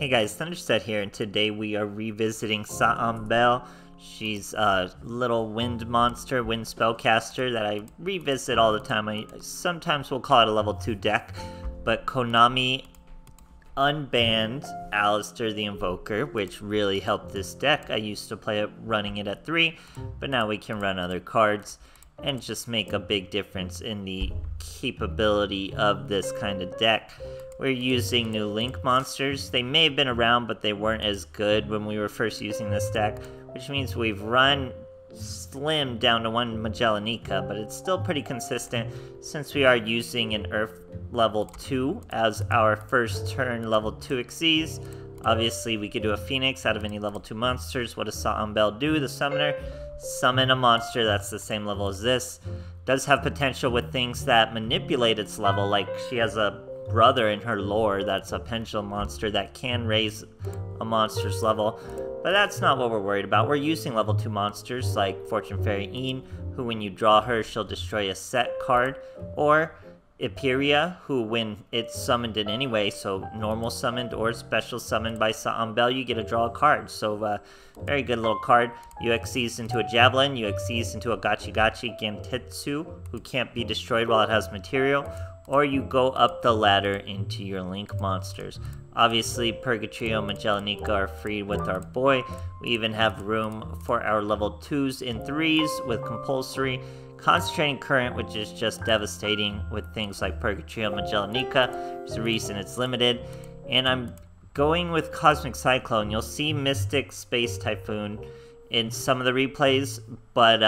Hey guys, Thunderstud here, and today we are revisiting Saambell. She's a little wind monster, wind spellcaster that I revisit all the time. I sometimes will call it a level 2 deck, but Konami unbanned Alistair the Invoker, which really helped this deck. I used to play it running it at 3, but now we can run other cards and just make a big difference in the capability of this kind of deck. We're using new Link monsters. They may have been around, but they weren't as good when we were first using this deck, which means we've run slim down to 1 Magellanica, but it's still pretty consistent since we are using an Earth level 2 as our first turn level 2 Xyz. Obviously, we could do a Phoenix out of any level 2 monsters. What does Saambell do? The summoner summon a monster that's the same level as this. Does have potential with things that manipulate its level, like she has a brother in her lore that's a pendulum monster that can raise a monster's level, but that's not what we're worried about. We're using level 2 monsters like Fortune Fairy Een, who when you draw her, she'll destroy a set card, or Imperia, who when it's summoned in any way, so normal summoned or special summoned by Saambell, you get to draw a card. So very good little card. You Xyz into a Javelin, you Xyz into a Gachi Gachi Gentetsu, who can't be destroyed while it has material, or you go up the ladder into your Link monsters. Obviously, Purgatrio and Magellanica are free with our boy. We even have room for our level 2s and 3s with Compulsory. Concentrating Current, which is just devastating with things like Purgatrio and Magellanica. There's a reason it's limited. And I'm going with Cosmic Cyclone. You'll see Mystic Space Typhoon in some of the replays, but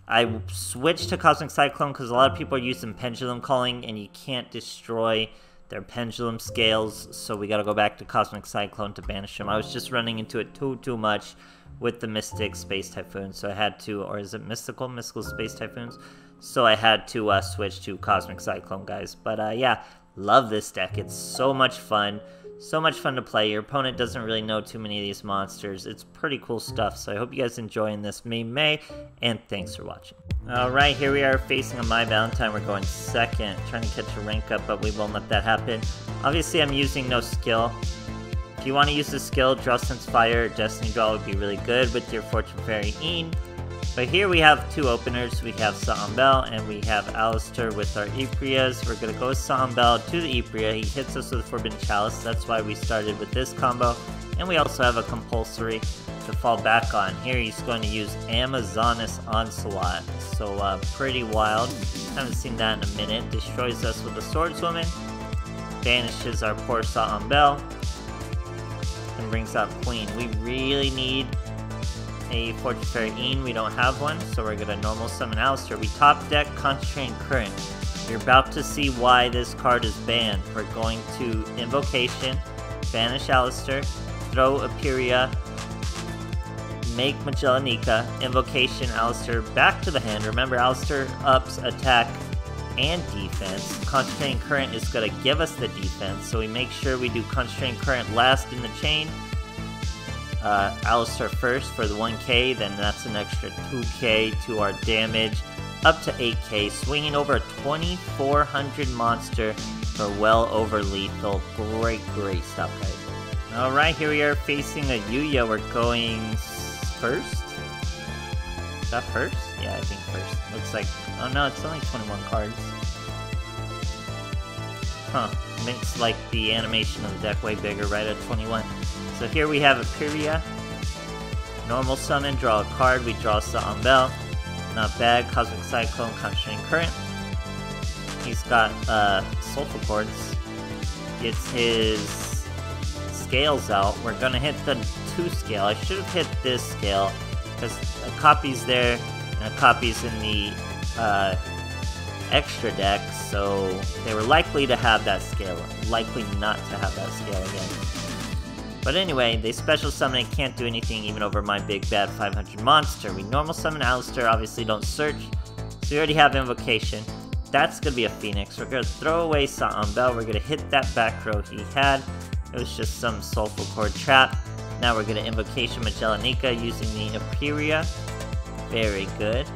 I switched to Cosmic Cyclone because a lot of people are using Pendulum Calling and you can't destroy their Pendulum Scales, so we gotta go back to Cosmic Cyclone to banish them. I was just running into it too much with the Mystic Space Typhoon, so I had to, or is it Mystical Space Typhoons? So I had to switch to Cosmic Cyclone, guys. But yeah, love this deck. It's so much fun. So much fun to play. Your opponent doesn't really know too many of these monsters. It's pretty cool stuff, so I hope you guys enjoying this May, and thanks for watching. Alright, here we are facing a My Valentine. We're going second, trying to catch a rank up, but we won't let that happen. Obviously, I'm using no skill. If you want to use the skill, Draw Sense Fire or Destiny Draw would be really good with your Fortune Fairy Een. But here we have 2 openers. We have Saambell and we have Alistair with our Iprias. We're going to go with Saambell to the Ipria. He hits us with Forbidden Chalice. That's why we started with this combo. And we also have a Compulsory to fall back on. Here he's going to use Amazoness Onslaught. So pretty wild. Haven't seen that in a minute. Destroys us with a Swordswoman. Banishes our poor Saambell. And brings out Queen. We really need a Fortune Fairy Een. We don't have one, so we're gonna normal summon Alistair. We top deck Concentrating Current. You're about to see why this card is banned. We're going to Invocation, banish Alistair, throw Imperia, make Magellanica, Invocation Alistair back to the hand. Remember, Alistair ups attack and defense. Concentrating Current is gonna give us the defense, so we make sure we do Concentrating Current last in the chain. Alistair first for the 1k, then that's an extra 2k to our damage, up to 8k, swinging over a 2400 monster for well over lethal. Great stuff, guys. Alright, here we are facing a Yuya. We're going first? Is that first? Yeah, I think first. Looks like, oh no, it's only 21 cards. Huh, makes like the animation of the deck way bigger right at 21. So here we have Imperia. Normal summon, draw a card, we draw Saambell. Not bad. Cosmic Cyclone, Concentrating Current. He's got Sulfur Quartz. Gets his scales out. We're gonna hit the 2 scale. I should have hit this scale because a copy's there and a copy's in the extra deck, so they were likely to have that scale. Likely not to have that scale again. But anyway, they special summon and can't do anything even over my big bad 500 monster. We normal summon Alistair, obviously don't search, so we already have Invocation. That's gonna be a Phoenix. We're gonna throw away Saambell. We're gonna hit that back row he had. It was just some Soulful Cord trap. Now we're gonna Invocation Magellanica using the Imperia. Very good.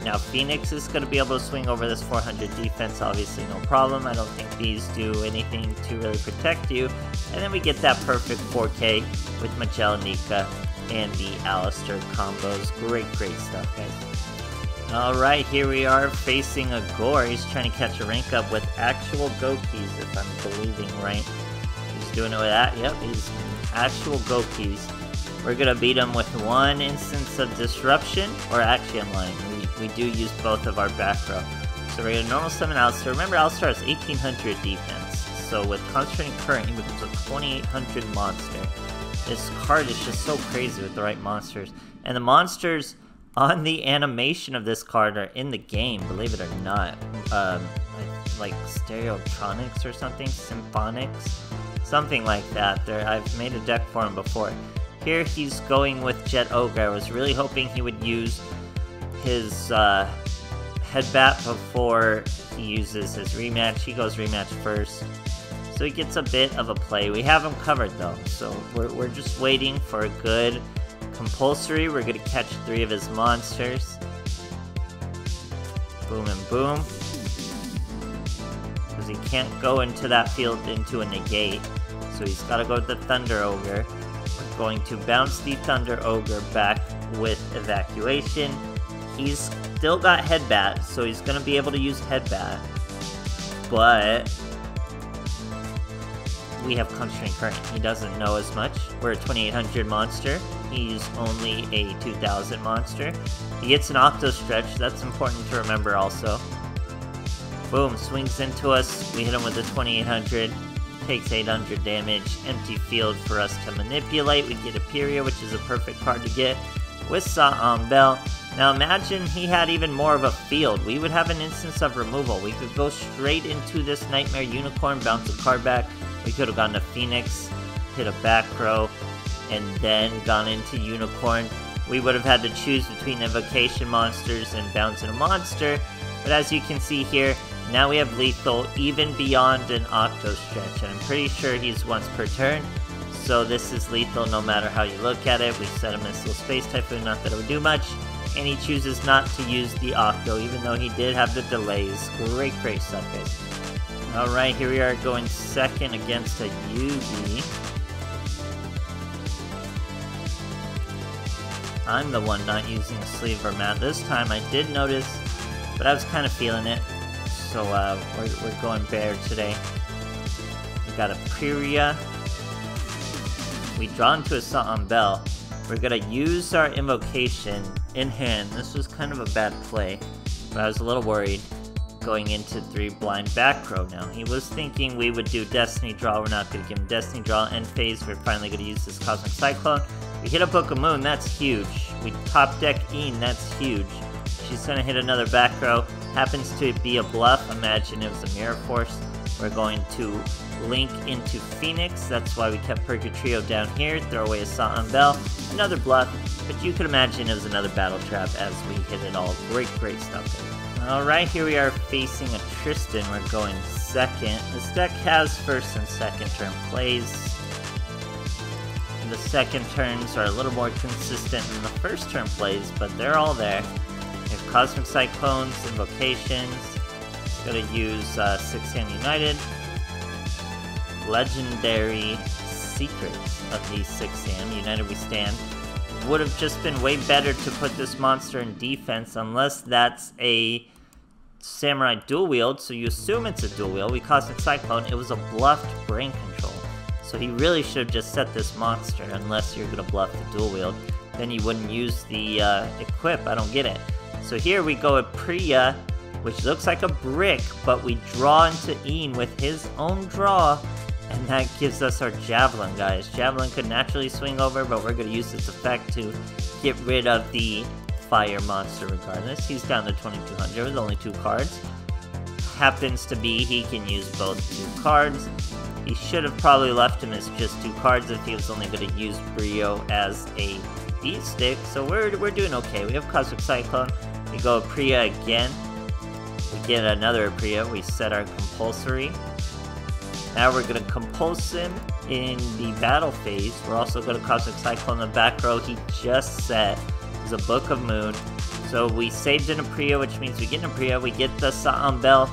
Now Phoenix is going to be able to swing over this 400 defense, obviously no problem. I don't think these do anything to really protect you. And then we get that perfect 4K with Magellnica and the Alistair combos. Great stuff, guys. Alright, here we are facing a Gore. He's trying to catch a rank up with actual Gokis, if I'm believing right. He's doing it with that. Yep, he's actual Gokis. We're gonna beat him with one instance of Disruption, or actually I'm lying. We do use both of our back row. So we're gonna normal summon Alistair. Remember, Alistair has 1800 defense. So with Concentrating Current, he becomes a 2800 monster. This card is just so crazy with the right monsters. And the monsters on the animation of this card are in the game, believe it or not. Like Stereotronics or something? Symphonics? Something like that. I've made a deck for him before. Here he's going with Jet Ogre. I was really hoping he would use his Headbat before he uses his rematch. He goes rematch first. So he gets a bit of a play. We have him covered though, so we're just waiting for a good compulsory. We're gonna catch 3 of his monsters. Boom and boom. Because he can't go into that field into a negate. So he's gotta go with the Thunder Ogre. We're going to bounce the Thunder Ogre back with Evacuation. He's still got Headbat, so he's gonna be able to use Headbat. But we have Concentrating Current. He doesn't know as much. We're a 2800 monster. He's only a 2000 monster. He gets an Octo Stretch. That's important to remember also. Boom, swings into us. We hit him with a 2800. Takes 800 damage. Empty field for us to manipulate. We get a Pyria, which is a perfect card to get with Saambell. Now imagine he had even more of a field. We would have an instance of removal. We could go straight into this Nightmare Unicorn, bounce a card back. We could have gone to Phoenix, hit a back row, and then gone into Unicorn. We would have had to choose between Invocation monsters and bouncing a monster. But as you can see here, now we have lethal even beyond an Octo Stretch. And I'm pretty sure he's once per turn. So this is lethal no matter how you look at it. We set a Missile Space Typhoon, not that it would do much. And he chooses not to use the Octo, even though he did have the delays. Great stuff, guys. Alright, here we are going second against a Yugi. I'm the one not using a sleeve or mat this time. I did notice, but I was kind of feeling it. So we're going bear today. We got a Pyria. We draw into a Saambell. We're gonna use our Invocation in hand. This was kind of a bad play, but I was a little worried going into 3 blind back row now. He was thinking we would do Destiny Draw. We're not gonna give him Destiny Draw. End phase, we're finally gonna use this Cosmic Cyclone. We hit a Book of Moon, that's huge. We top deck Een, that's huge. She's gonna hit another back row. Happens to be a bluff. Imagine it was a Mirror Force. We're going to link into Phoenix. That's why we kept Purgatrio down here. Throw away a Saambell. Another bluff. But you could imagine it was another Battle Trap as we hit it all. Great stuff. Alright, here we are facing a Tristan. We're going second. This deck has first and second turn plays. The second turns are a little more consistent than the first turn plays, but they're all there. We have Cosmic Cyclones, Invocations. Gonna use 6-Hand United. Legendary Secrets of the 6-Hand. United We Stand. Would have just been way better to put this monster in defense, unless that's a Samurai Dual Wield, so you assume it's a Dual Wield. We Cosmic Cyclone. It was a bluffed Brain Control. So he really should have just set this monster, unless you're gonna bluff the Dual Wield. Then you wouldn't use the Equip. I don't get it. So here we go with Priya, which looks like a brick, but we draw into Een with his own draw, and that gives us our Javelin, guys. Javelin could naturally swing over, but we're going to use this effect to get rid of the fire monster regardless. He's down to 2200 with only 2 cards. Happens to be he can use both 2 cards. He should have probably left him as just 2 cards if he was only going to use Brio as a D-stick, so we're doing okay. We have Cosmic Cyclone. We go Priya again. We get another Priya. We set our compulsory. Now we're going to compulse him in the battle phase. We're also going to Cosmic Cyclone in the back row. He just set is a Book of Moon. So we saved an Apria, which means we get an Apria, we get the Saambell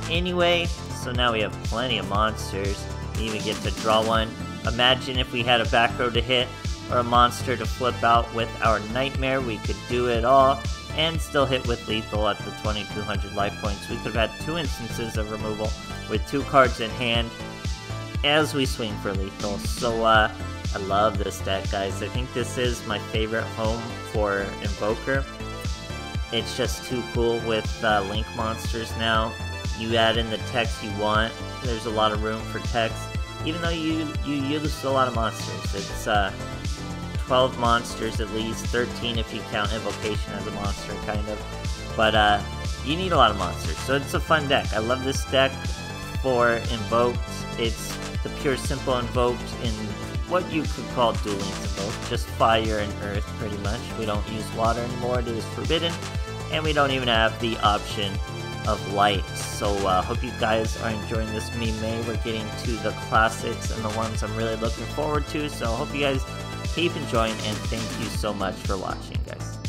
anyway, so now we have plenty of monsters. We even get to draw one. Imagine if we had a back row to hit, or a monster to flip out with our Nightmare. We could do it all, and still hit with lethal at the 2200 life points. We could have had 2 instances of removal with 2 cards in hand as we swing for lethal. So I love this deck, guys. I think this is my favorite home for Invoker. It's just too cool with Link monsters now. You add in the text you want. There's a lot of room for text, even though you use a lot of monsters. It's 12 monsters at least, 13 if you count Invocation as a monster, kind of. But you need a lot of monsters, so it's a fun deck. I love this deck for Invoked. It's the pure simple Invoked in what you could call Duel Links Invoked. Just fire and earth, pretty much. We don't use water anymore, it is forbidden. And we don't even have the option of light. So hope you guys are enjoying this meme. We're getting to the classics and the ones I'm really looking forward to. So hope you guys keep enjoying, and thank you so much for watching, guys.